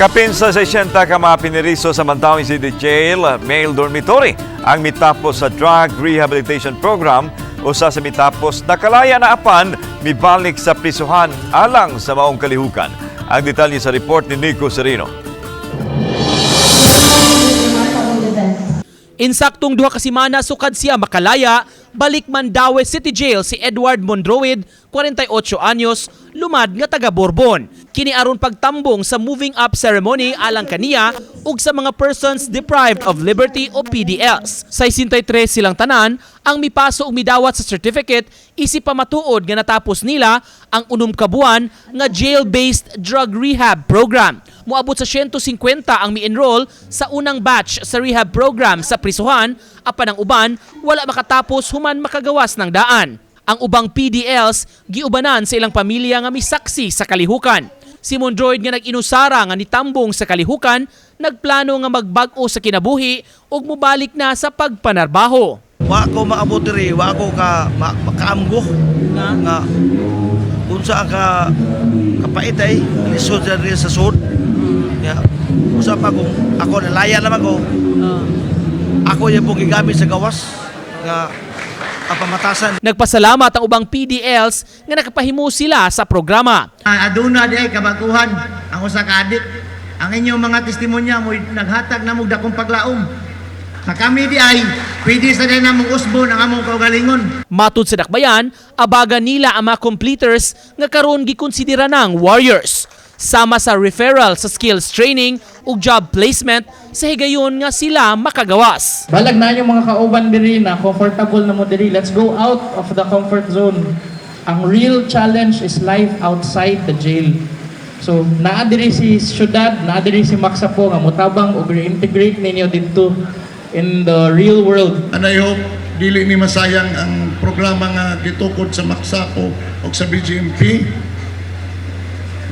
Kapin sa 60 ka mga piniriso sa Mandaue City Jail male dormitory ang mitapos sa drug rehabilitation program usa sa mitapos nakalaya na apan mibalik sa prisuhan alang sa maong kalihukan. Ang detalye sa report ni Nico Serino. Insaktong 2 ka semana sukad siya makalaya, balik Mandaue City Jail si Edward Mondroid, 48 anyos, lumad nga taga Borbon. Kini aron pagtambong sa moving up ceremony alang kaniya ug sa mga persons deprived of liberty o PDLs. Sa 63 silang tanan ang mipaso ug midawat sa certificate isip pa matuod nga natapos nila ang 6 ka buwan nga jail-based drug rehab program. Moabot sa 150 ang mi-enroll sa unang batch sa rehab program sa prisuhan, apan ang uban wala makatapos human makagawas ng daan. Ang ubang PDLs giubanan sa ilang pamilya nga misaksi sa kalihukan. Si Mondroid nga nag-inusara nga nitambong sa kalihukan, nagplano nga magbag-o sa kinabuhi ug mobalik na sa pagpanarbaho. Wa ko maabot diri, wa ko makaamgo nga unsa ka kapait ay lisod diri sa sud. Ya, usa pa kung ako nalaya naman ko. Ako yung gigamit sa gawas nga pamatasan. Nagpasalamat ang ubang PDLs nga nakapahimo sila sa programa. Aduna di ay kabaguhan ang usa ka adik. Ang inyong mga testimonya mo naghatag na mo dakong paglaom. Na kami di ay pwede sa din namong usbon ang among kaugalingon. Matud sa dakbayan, abaga nila ang mga completers nga karon gikonsidera ng warriors. Sama sa referral sa skills training ug job placement sa higayon nga sila makagawas. Balag na yung mga kauban diri na comfortable na mo diri. Let's go out of the comfort zone. Ang real challenge is life outside the jail. So naa diri si syudad, naa diri si Maksapo nga motabang ug reintegrate ninyo dito in the real world. And I hope dili ni masayang ang programa nga gitukod sa Maksapo o sa BGMP.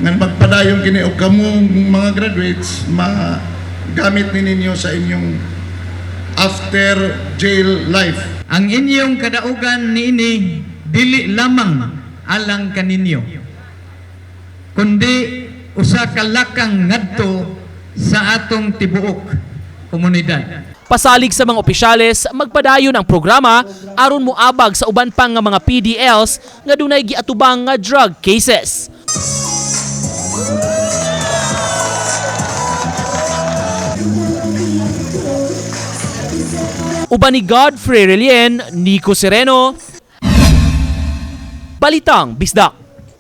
Nga magpadayon kini og kamong mga graduates magamit ninyo sa inyong after jail life. Ang inyong kadaugan niini dili lamang alang kaninyo, kundi usa ka lakang ngadto sa atong tibuok komunidad. Pasalig sa mga opisyales, magpadayon ang programa aron moabag sa uban pang nga mga PDLs nga dunay giatubang nga drug cases. Uban ni Godfrey Relien, Nico Sereno, Balitang Bisdak.